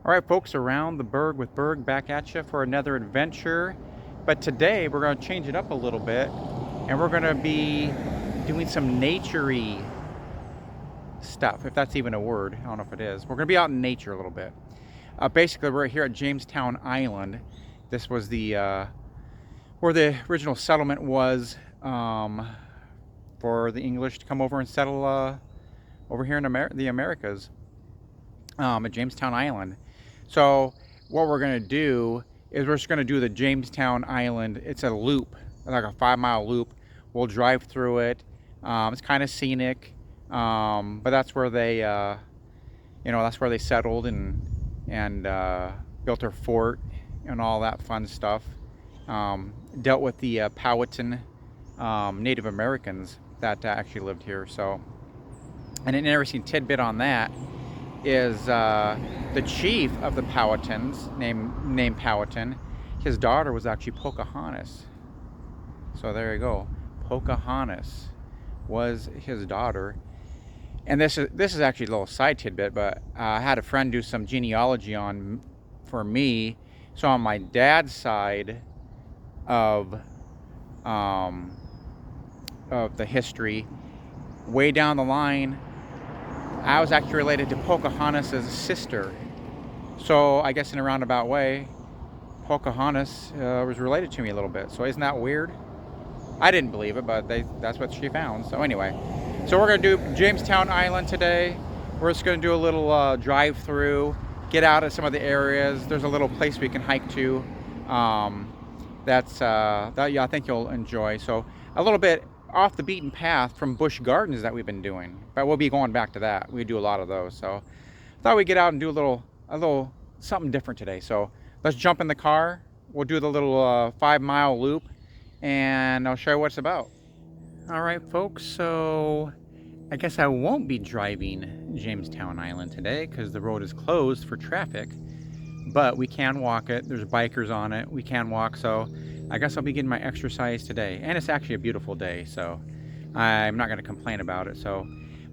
All right, folks, around the Berg with Berg, back at you for another adventure. But today we're going to change it up a little bit, and we're going to be doing some nature-y stuff, if that's even a word. I don't know if it is. We're going to be out in nature a little bit. Basically, we're here at Jamestown Island. This was the where the original settlement was for the English to come over and settle over here in the Americas at Jamestown Island. So what we're going to do is we're just going to do the Jamestown Island. It's a loop, like a 5-mile loop. We'll drive through it. It's kind of scenic, but that's where they, that's where they settled and built their fort and all that fun stuff. Dealt with the Powhatan Native Americans that actually lived here. So, and an interesting tidbit on that is the chief of the Powhatans, named Powhatan. His daughter was actually Pocahontas. So there you go. Pocahontas was his daughter. And this is actually a little side tidbit, but I had a friend do some genealogy for me. So on my dad's side of the history, way down the line, I was actually related to Pocahontas' sister. So I guess in a roundabout way, Pocahontas was related to me a little bit. So isn't that weird? I didn't believe it, but that's what she found. So anyway, so we're going to do Jamestown Island today. We're just going to do a little drive through, get out of some of the areas. There's a little place we can hike to. I think you'll enjoy. So a little bit off the beaten path from Busch Gardens that we've been doing, but we'll be going back to that. We do a lot of those, so thought we'd get out and do a little something different today. So let's jump in the car. We'll do the little 5-mile loop, and I'll show you what it's about. All right, folks, so I guess I won't be driving Jamestown Island today because the road is closed for traffic, but we can walk it. There's bikers on it. We can walk, so I guess I'll be getting my exercise today. And it's actually a beautiful day, so I'm not going to complain about it. So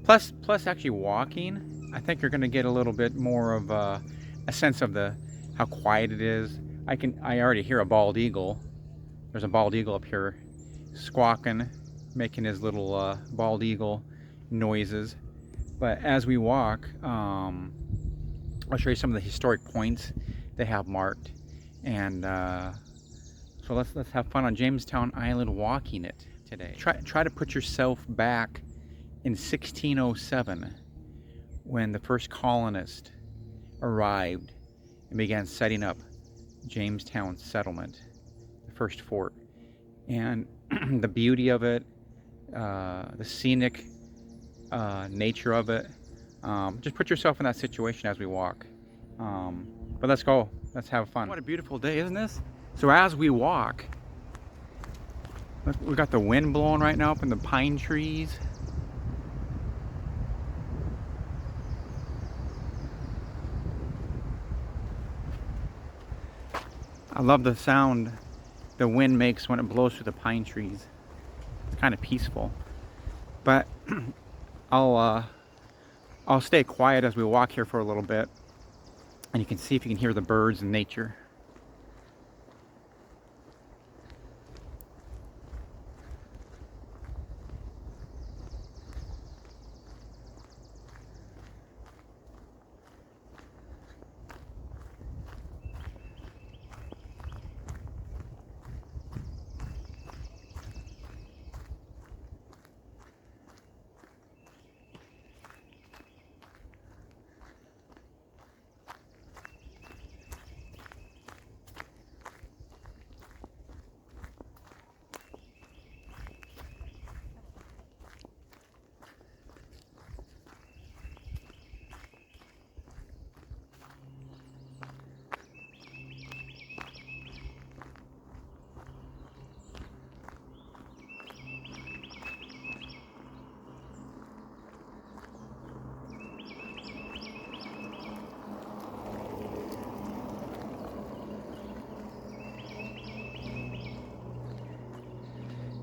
plus actually walking, I think you're going to get a little bit more of a sense of how quiet it is. I already hear a bald eagle. There's a bald eagle up here squawking, making his little bald eagle noises. But as we walk, I'll show you some of the historic points they have marked, and so let's have fun on Jamestown Island walking it today. Try to put yourself back in 1607 when the first colonist arrived and began setting up Jamestown settlement, the first fort, and the beauty of it, the scenic nature of it. Just put yourself in that situation as we walk. But let's go. Let's have fun. What a beautiful day, isn't this? So as we walk, we got the wind blowing right now up in the pine trees. I love the sound the wind makes when it blows through the pine trees. It's kind of peaceful. But I'll stay quiet as we walk here for a little bit, and you can see if you can hear the birds and nature.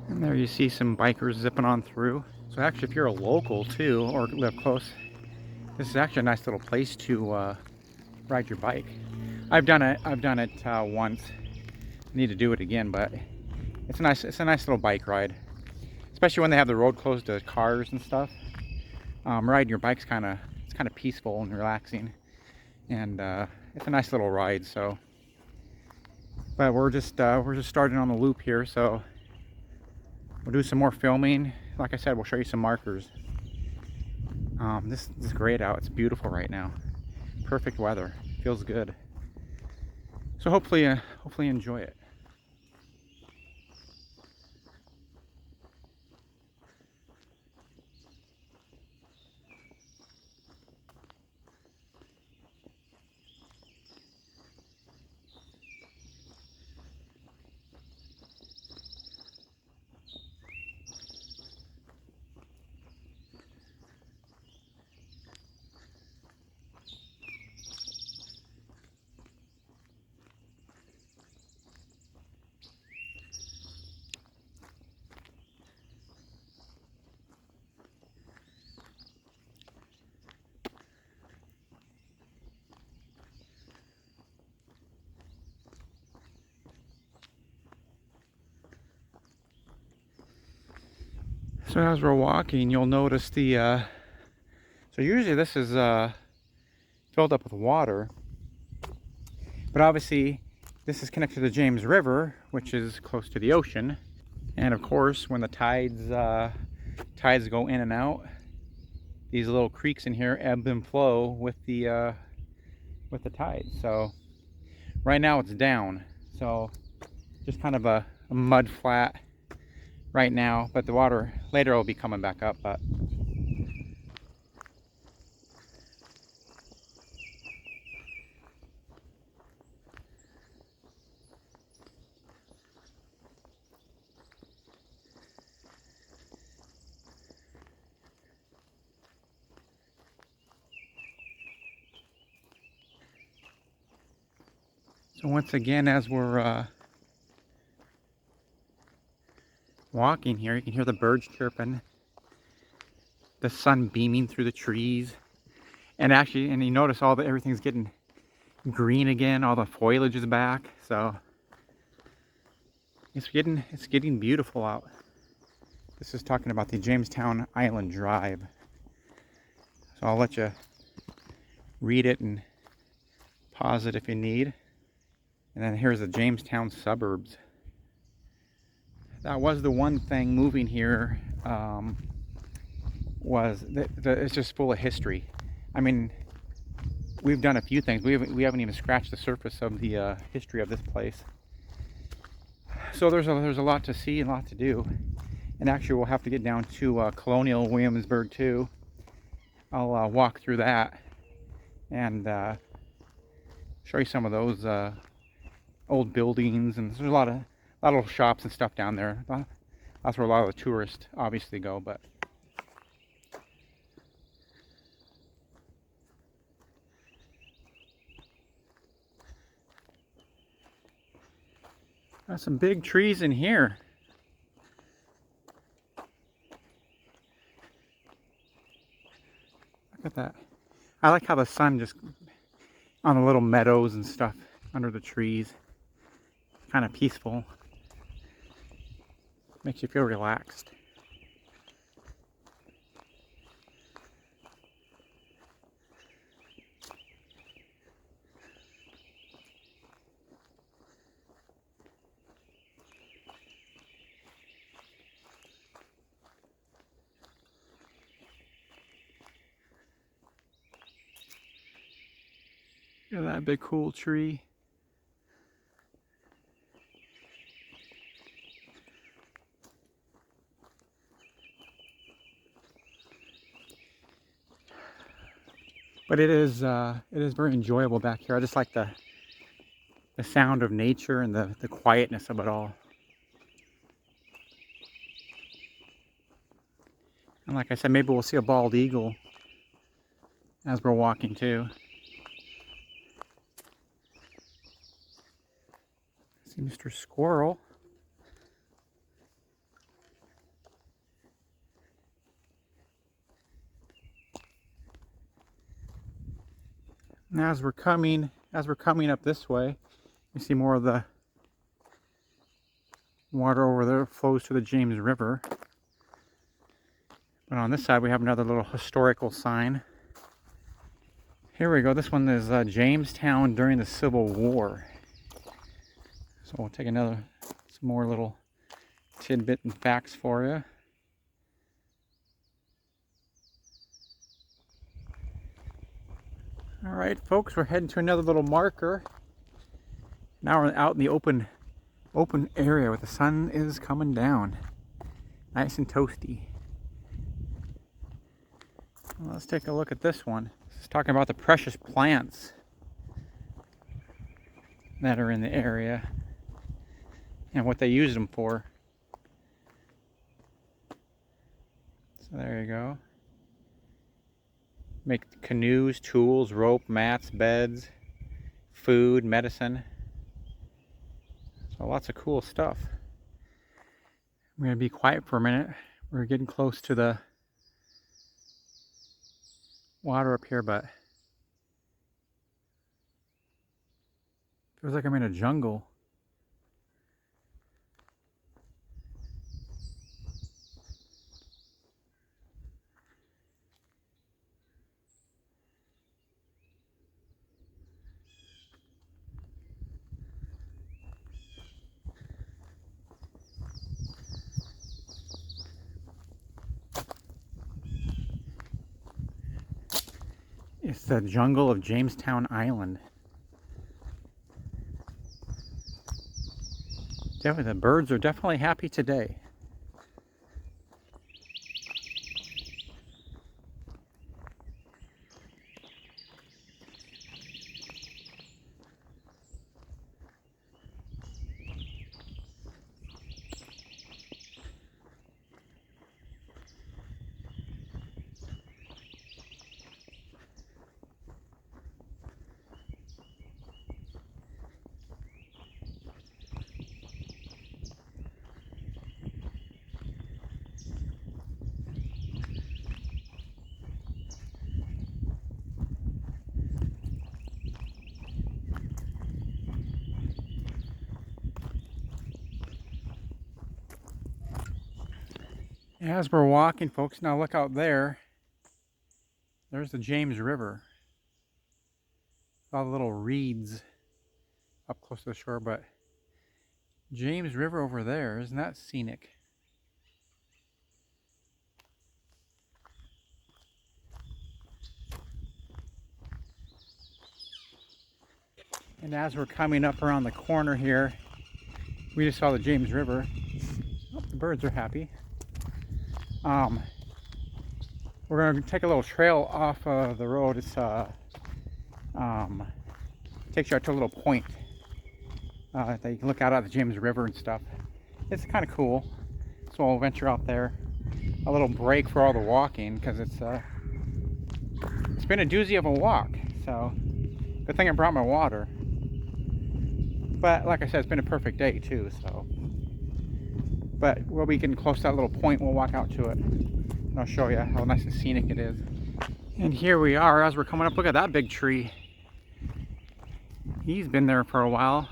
And there you see some bikers zipping on through. So actually, if you're a local too, or live close, this is actually a nice little place to ride your bike. I've done it once. Need to do it again, but it's a nice little bike ride, especially when they have the road closed to cars and stuff. Riding your bike's kind of peaceful and relaxing, and it's a nice little ride. So, but we're just starting on the loop here, so we'll do some more filming. Like I said, we'll show you some markers. This is great out. It's beautiful right now. Perfect weather. Feels good. So hopefully enjoy it. So as we're walking, you'll notice the, so usually this is filled up with water, but obviously this is connected to the James River, which is close to the ocean. And of course, when the tides go in and out, these little creeks in here ebb and flow with the tide. So right now it's down, so just kind of a mud flat right now, but the water later will be coming back up. But so once again, as we're walking here, you can hear the birds chirping, the sun beaming through the trees, and actually, and you notice everything's getting green again. All the foliage is back, so it's getting beautiful out. This is talking about the Jamestown Island Drive, so I'll let you read it and pause it if you need. And then here's the Jamestown Suburbs. That was the one thing moving here, was that it's just full of history. I mean, we've done a few things. We haven't even scratched the surface of the history of this place. So there's a lot to see and a lot to do. And actually, we'll have to get down to Colonial Williamsburg too. I'll walk through that and show you some of those old buildings, and there's a lot of little shops and stuff down there. That's where a lot of the tourists obviously go, but there's some big trees in here. Look at that. I like how the sun just on the little meadows and stuff under the trees. Kind of peaceful. Makes you feel relaxed. Look at that big cool tree. But it is very enjoyable back here. I just like the sound of nature and the quietness of it all. And like I said, maybe we'll see a bald eagle as we're walking too. See Mr. Squirrel. And as we're coming up this way, you see more of the water over there flows to the James River. But on this side, we have another little historical sign. Here we go. This one is Jamestown during the Civil War. So we'll take some more little tidbit and facts for you. All right, folks, we're heading to another little marker. Now we're out in the open area where the sun is coming down. Nice and toasty. Well, let's take a look at this one. This is talking about the precious plants that are in the area and what they use them for. So there you go. Make canoes, tools, rope, mats, beds, food, medicine. So lots of cool stuff. I'm going to be quiet for a minute. We're getting close to the water up here, but feels like I'm in a jungle. It's the jungle of Jamestown Island. Definitely, the birds are definitely happy today. As we're walking, folks, now look out there. There's the James River. All the little reeds up close to the shore, but James River over there, isn't that scenic? And as we're coming up around the corner here, we just saw the James River. Oh, the birds are happy. We're going to take a little trail off the road. It's takes you out to a little point that you can look out at the James River and stuff. It's kind of cool. So we'll venture out there. A little break for all the walking, because it's been a doozy of a walk. So good thing I brought my water. But like I said, it's been a perfect day too. So, but we'll be getting close to that little point. We'll walk out to it. And I'll show you how nice and scenic it is. And here we are as we're coming up. Look at that big tree. He's been there for a while.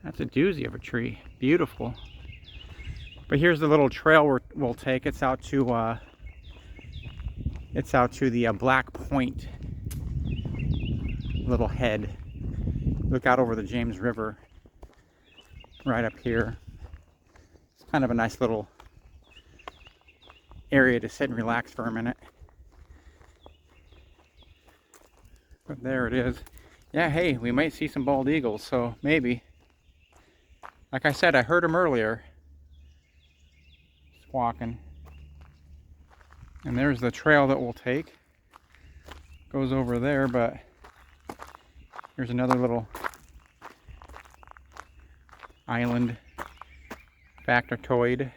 That's a doozy of a tree. Beautiful. But here's the little trail we'll take. It's out to the Black Point little head. Look out over the James River right up here. It's kind of a nice little area to sit and relax for a minute. But there it is. Yeah, hey, we might see some bald eagles, so maybe. Like I said, I heard them earlier. Just walking. And there's the trail that we'll take. Goes over there, but here's another little island factoid.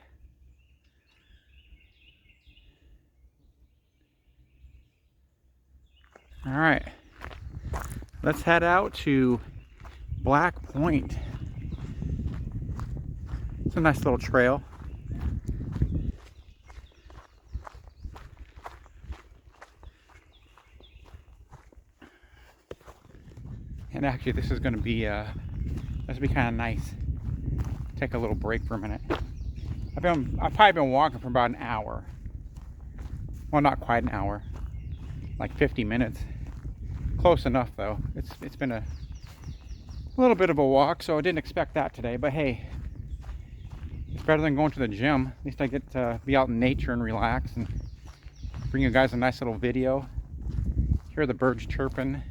All right, let's head out to Black Point. It's a nice little trail. And actually, this is going to be kind of nice. Take a little break for a minute. I've probably been walking for about an hour. Well, not quite an hour, like 50 minutes. Close enough though. It's been a little bit of a walk, so I didn't expect that today. But hey, it's better than going to the gym. At least I get to be out in nature and relax and bring you guys a nice little video. Hear the birds chirping.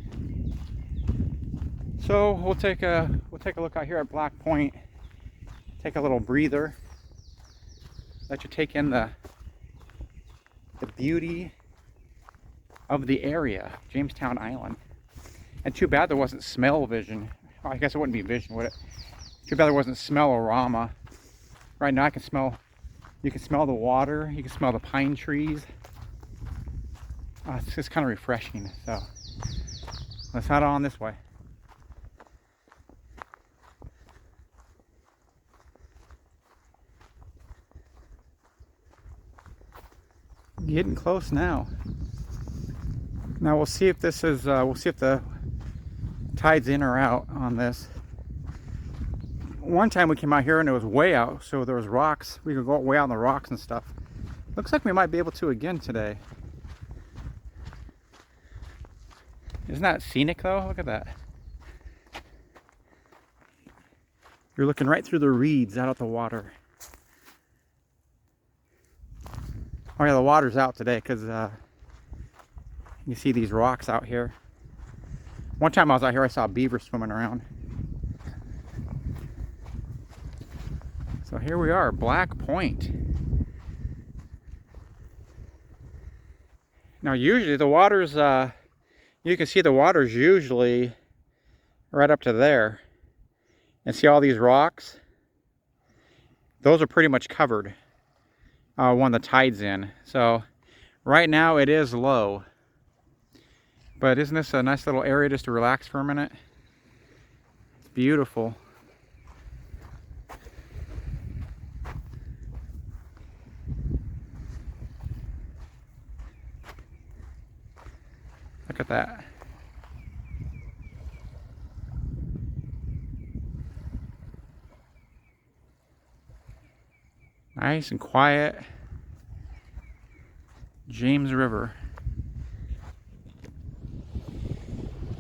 So we'll take a look out here at Black Point. Take a little breather. Let you take in the beauty of the area, Jamestown Island. And too bad there wasn't smell vision. Oh, I guess it wouldn't be vision, would it? Too bad there wasn't smell-orama. Right now you can smell the water, you can smell the pine trees. It's just kind of refreshing. So let's head on this way. Getting close now. Now we'll see if this is, we'll see if the tide's in or out on this. One time we came out here and it was way out, so there was rocks. We could go way out on the rocks and stuff. Looks like we might be able to again today. Isn't that scenic though? Look at that. You're looking right through the reeds out at the water. Oh yeah, the water's out today because you see these rocks out here. One time I was out here, I saw beaver swimming around. So here we are, Black Point. Now usually the water's, you can see the water's usually right up to there. And see all these rocks? Those are pretty much covered when the tide's in. So right now it is low. But isn't this a nice little area just to relax for a minute? It's beautiful. Look at that. Nice and quiet. James River.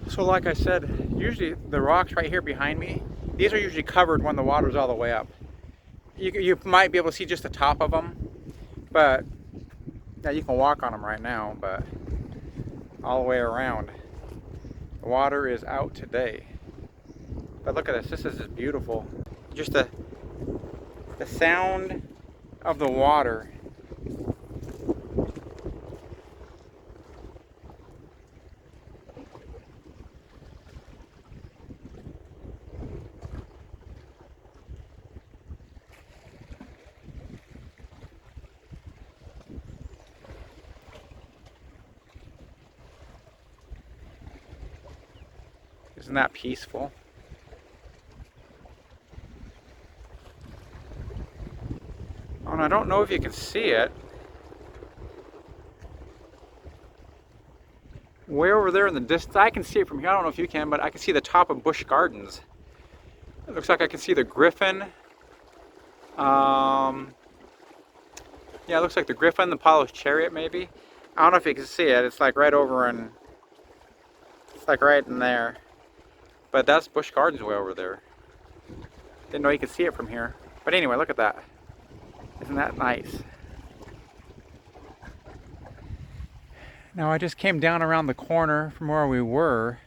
So like I said, usually the rocks right here behind me, these are usually covered when the water's all the way up. You might be able to see just the top of them, but yeah, you can walk on them right now, but all the way around, the water is out today. But look at this, this is just beautiful. Just the sound of the water. Isn't that peaceful? Oh, and I don't know if you can see it. Way over there in the distance, I can see it from here. I don't know if you can, but I can see the top of Busch Gardens. It looks like I can see the Griffin. Yeah, it looks like the Griffin, the Polished Chariot maybe. I don't know if you can see it. It's like right over in, it's like right in there. But that's Busch Gardens way over there. Didn't know you could see it from here. But anyway, look at that. Isn't that nice? Now I just came down around the corner from where we were.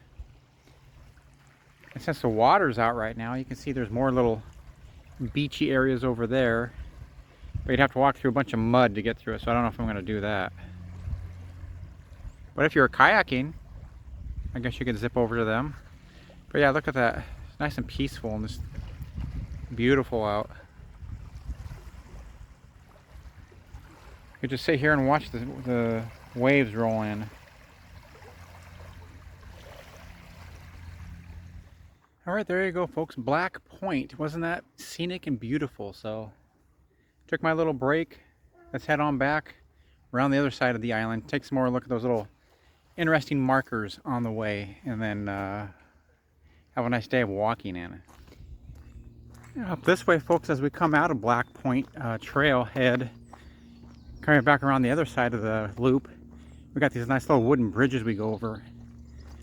And since the water's out right now, you can see there's more little beachy areas over there. But you'd have to walk through a bunch of mud to get through it, so I don't know if I'm going to do that. But if you're kayaking, I guess you could zip over to them. But yeah, look at that. It's nice and peaceful and just beautiful out. You could just sit here and watch the waves roll in. Alright, there you go folks. Black Point. Wasn't that scenic and beautiful? So, took my little break. Let's head on back around the other side of the island. Take some more look at those little interesting markers on the way. And then have a nice day of walking in. Up this way, folks, as we come out of Black Point trailhead, coming back around the other side of the loop, we got these nice little wooden bridges we go over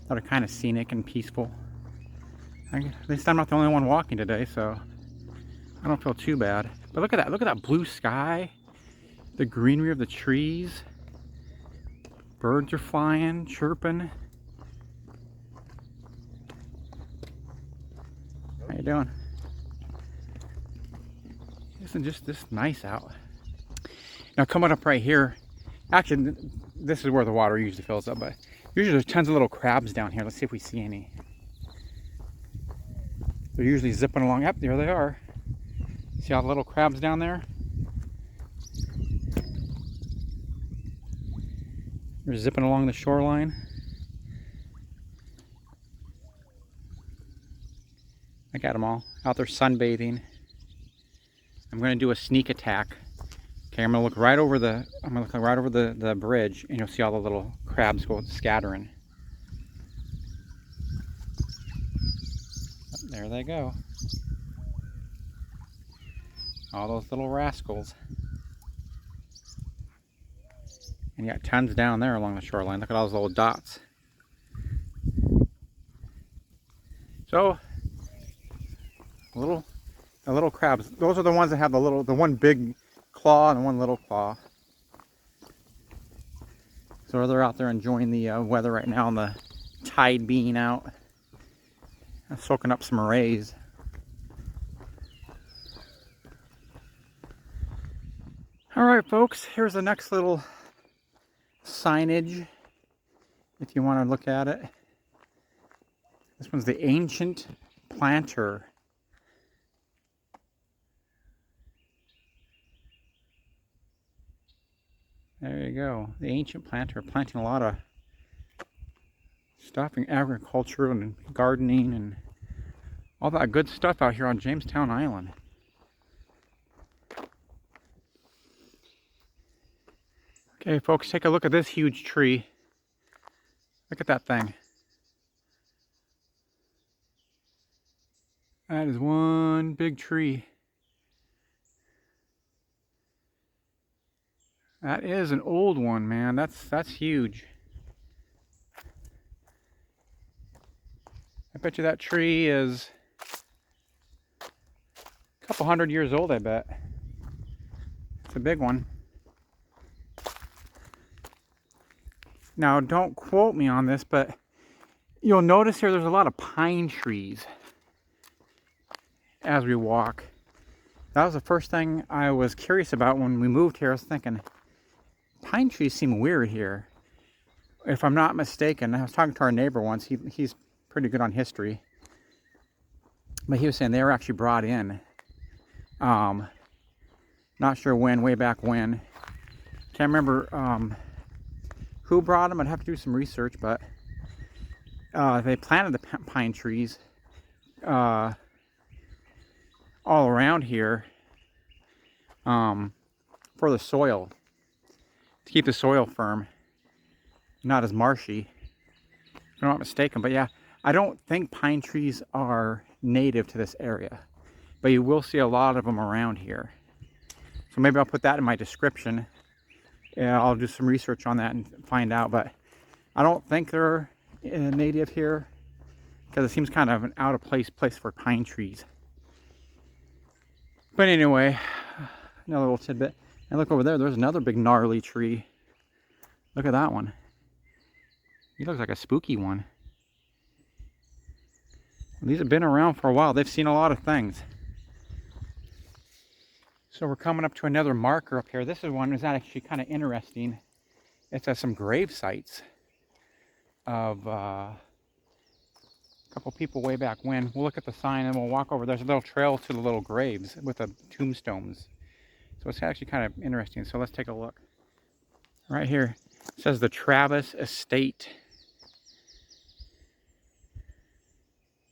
that are kind of scenic and peaceful. At least I'm not the only one walking today, so I don't feel too bad. But look at that blue sky, the greenery of the trees. Birds are flying, chirping. How you doing? Isn't just this nice out? Now coming up right here, actually this is where the water usually fills up, but usually there's tons of little crabs down here. Let's see if we see any. They're usually zipping along. Yep, there they are. See all the little crabs down there? They're zipping along the shoreline. I got them all out there sunbathing. I'm going to do a sneak attack. Okay, I'm going to look right over the bridge, and you'll see all the little crabs go scattering. There they go. All those little rascals. And you got tons down there along the shoreline. Look at all those little dots. So, the little crabs. Those are the ones that have the one big claw and one little claw. So they're out there enjoying the weather right now, and the tide being out, soaking up some rays. All right, folks. Here's the next little signage, if you want to look at it. This one's the Ancient Planter. There you go. The Ancient Planter, planting a lot of stuff in agriculture and gardening and all that good stuff out here on Jamestown Island. Okay, folks, take a look at this huge tree. Look at that thing. That is one big tree. That is an old one, man. That's huge. I bet you that tree is a couple hundred years old, I bet. It's a big one. Now, don't quote me on this, but you'll notice here there's a lot of pine trees as we walk. That was the first thing I was curious about when we moved here. I was thinking, pine trees seem weird here. If I'm not mistaken, I was talking to our neighbor once. He's pretty good on history. But he was saying they were actually brought in. Not sure when, way back when. Can't remember who brought them. I'd have to do some research, but they planted the pine trees all around here for the soil, to keep the soil firm, not as marshy, if I'm not mistaken. But yeah, I don't think pine trees are native to this area, but you will see a lot of them around here. So maybe I'll put that in my description. Yeah, I'll do some research on that and find out, but I don't think they're native here, because it seems kind of an out of place for pine trees. But anyway, another little tidbit. And look over there, there's another big gnarly tree. Look at that one. He looks like a spooky one. These have been around for a while. They've seen a lot of things. So we're coming up to another marker up here. This is one that's actually kind of interesting. It's at some grave sites of a couple people way back when. We'll look at the sign and we'll walk over. There's a little trail to the little graves with the tombstones. So it's actually kind of interesting. So let's take a look. Right here it says the Travis Estate.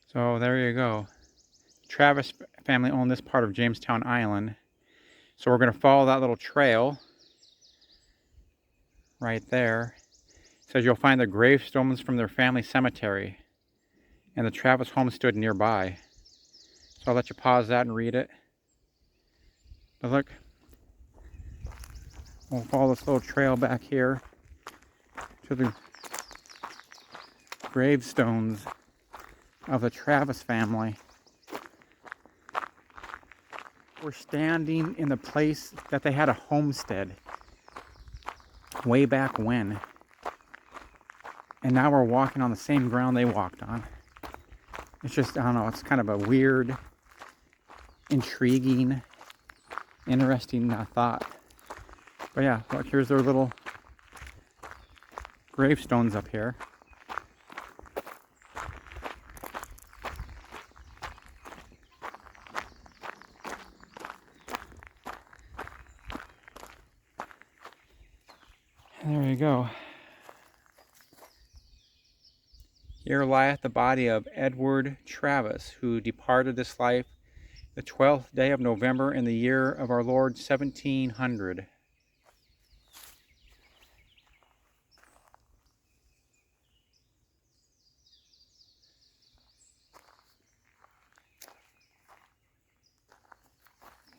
So there you go. Travis family owned this part of Jamestown Island. So we're going to follow that little trail right there. It says you'll find the gravestones from their family cemetery. and the Travis homestead nearby. So I'll let you pause that and read it. But look, we'll follow this little trail back here to the gravestones of the Travis family. We're standing in the place that they had a homestead way back when. And now we're walking on the same ground they walked on. It's just, I don't know, it's kind of a weird, intriguing, interesting thought. But yeah, look, here's their little gravestones up here. And there you go. Here lieth the body of Edward Travis, who departed this life the 12th day of November in the year of our Lord 1700.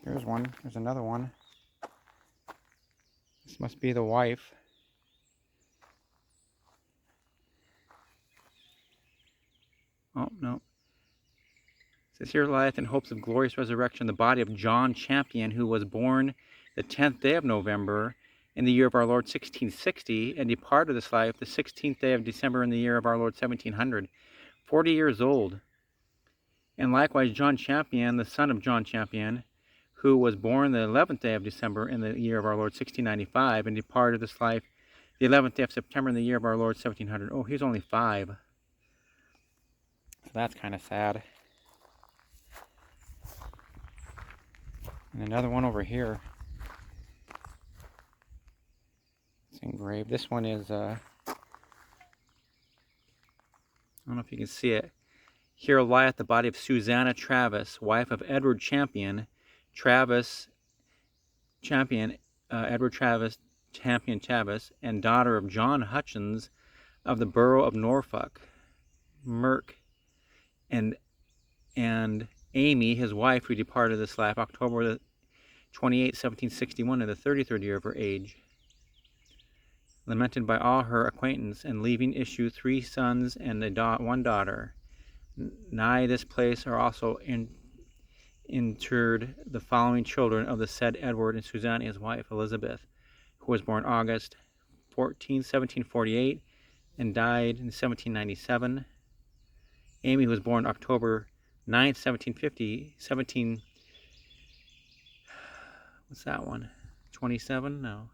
Here's one. There's another one. This must be the wife. Oh, no. It says, here lieth in hopes of glorious resurrection the body of John Champion, who was born the 10th day of November in the year of our Lord 1660, and departed this life the 16th day of December in the year of our Lord 1700, 40 years old. And likewise John Champion, the son of John Champion, who was born the 11th day of December in the year of our Lord 1695, and departed this life the 11th day of September in the year of our Lord 1700. Oh, he's only 5. So that's kind of sad. And another one over here. It's engraved. This one is, I don't know if you can see it. Here lieth the body of Susanna Travis, wife of Edward Champion, Edward Travis, Champion Travis, and daughter of John Hutchins of the borough of Norfolk, Merk, and Amy, his wife, who departed this life October 28, 1761, in the 33rd year of her age, lamented by all her acquaintance, and leaving issue 3 sons and one daughter. Nigh this place are also interred the following children of the said Edward and Susanna, his wife, Elizabeth, who was born August 14, 1748, and died in 1797. Amy, who was born October 9, 1750, what's that one? 27? No.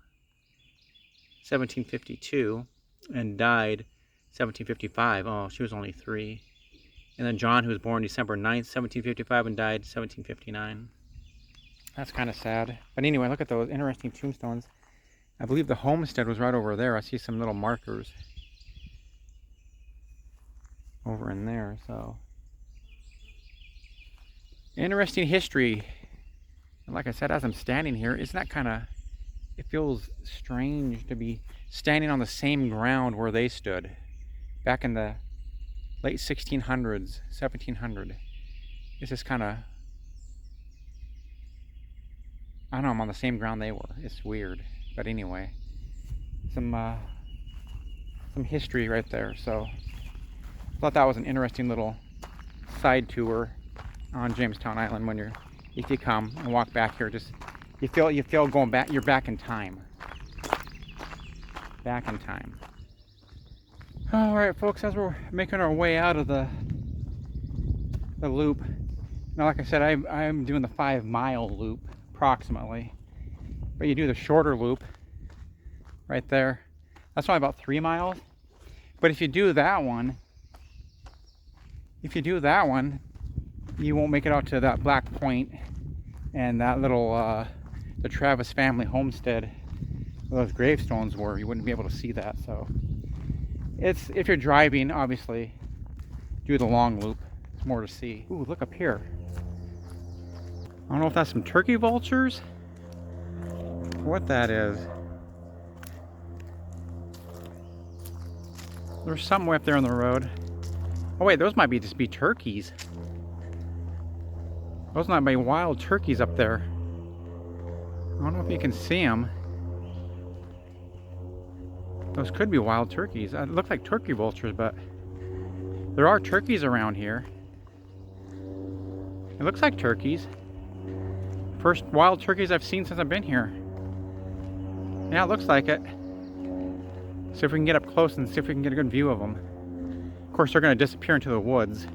1752, and died 1755. Oh, she was only 3. And then John, who was born December 9th, 1755, and died 1759. That's kind of sad. But anyway, look at those interesting tombstones. I believe the homestead was right over there. I see some little markers over in there. So, interesting history. And like I said, as I'm standing here, isn't that kind of, it feels strange to be standing on the same ground where they stood back in the late 1600s, 1700. It's just kind of, I don't know, I'm on the same ground they were. It's weird. But anyway, some history right there. So I thought that was an interesting little side tour on Jamestown Island. When if you come and walk back here, just you feel going back. You're back in time. Back in time. All right, folks. As we're making our way out of the loop, now, like I said, I'm doing the 5-mile loop approximately, but you do the shorter loop right there. That's only about 3 miles. But if you do that one, you won't make it out to that Black Point and that little the Travis family homestead where those gravestones were. You wouldn't be able to see that. So it's, if you're driving, obviously do the long loop. It's more to see. Ooh, look up here. I don't know if that's some turkey vultures or what that is. There's something way up there on the road. Oh wait, those might be just be turkeys. Those might be wild turkeys up there. I don't know if you can see them. Those could be wild turkeys. It looks like turkey vultures, but there are turkeys around here. It looks like turkeys. First wild turkeys I've seen since I've been here. Yeah, it looks like it. See if we can get up close and see if we can get a good view of them. Of course, they're going to disappear into the woods.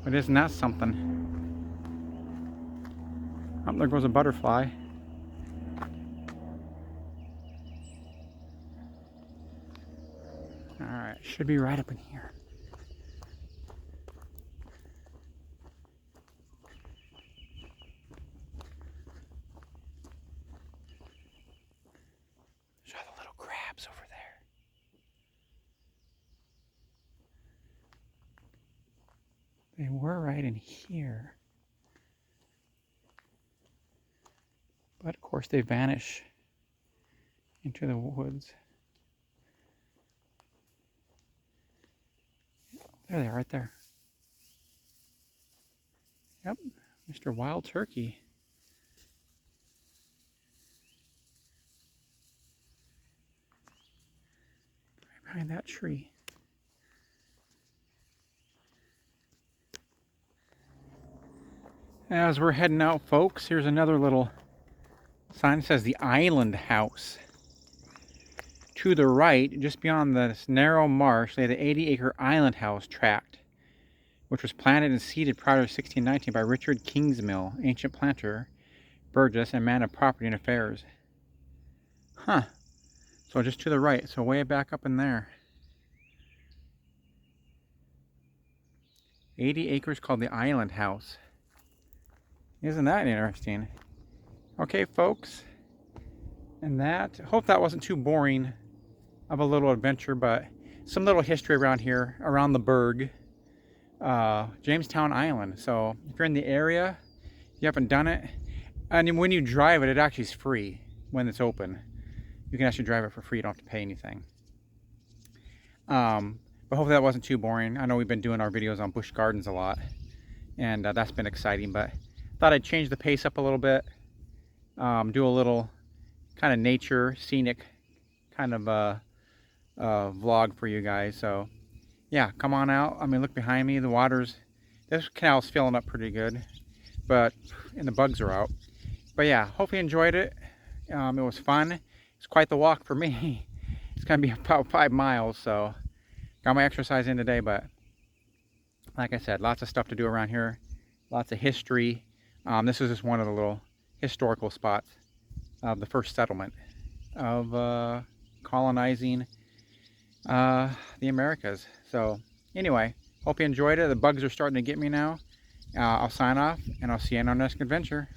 But isn't that something? Oh, there goes a butterfly. Alright, should be right up in here. There's all the little crabs over there. They were right in here. But of course they vanish into the woods. There they are, right there. Yep, Mr. Wild Turkey. Right behind that tree. As we're heading out, folks, here's another little sign that says the Island House. To the right, just beyond this narrow marsh, lay the 80-acre Island House tract, which was planted and seeded prior to 1619 by Richard Kingsmill, ancient planter, burgess, and man of property and affairs. Huh. So just to the right, so way back up in there. 80 acres called the Island House. Isn't that interesting? Okay, folks. And that, hope that wasn't too boring of a little adventure, but some little history around here, around the Berg, Jamestown Island. So if you're in the area, you haven't done it, and when you drive it, it actually is free when it's open. You can actually drive it for free, you don't have to pay anything. But hopefully that wasn't too boring. I know we've been doing our videos on bush gardens a lot, and that's been exciting, but thought I'd change the pace up a little bit, do a little kind of nature, scenic kind of vlog for you guys. So yeah, come on out. I mean, look behind me, the water's, this canal's filling up pretty good, and the bugs are out. But yeah, hopefully you enjoyed it. It was fun. It's quite the walk for me. It's gonna be about 5 miles, so got my exercise in today. But like I said, lots of stuff to do around here, lots of history. This is just one of the little historical spots of the first settlement of colonizing the Americas. So anyway, hope you enjoyed it. The bugs are starting to get me now. I'll sign off, and I'll see you in our next adventure.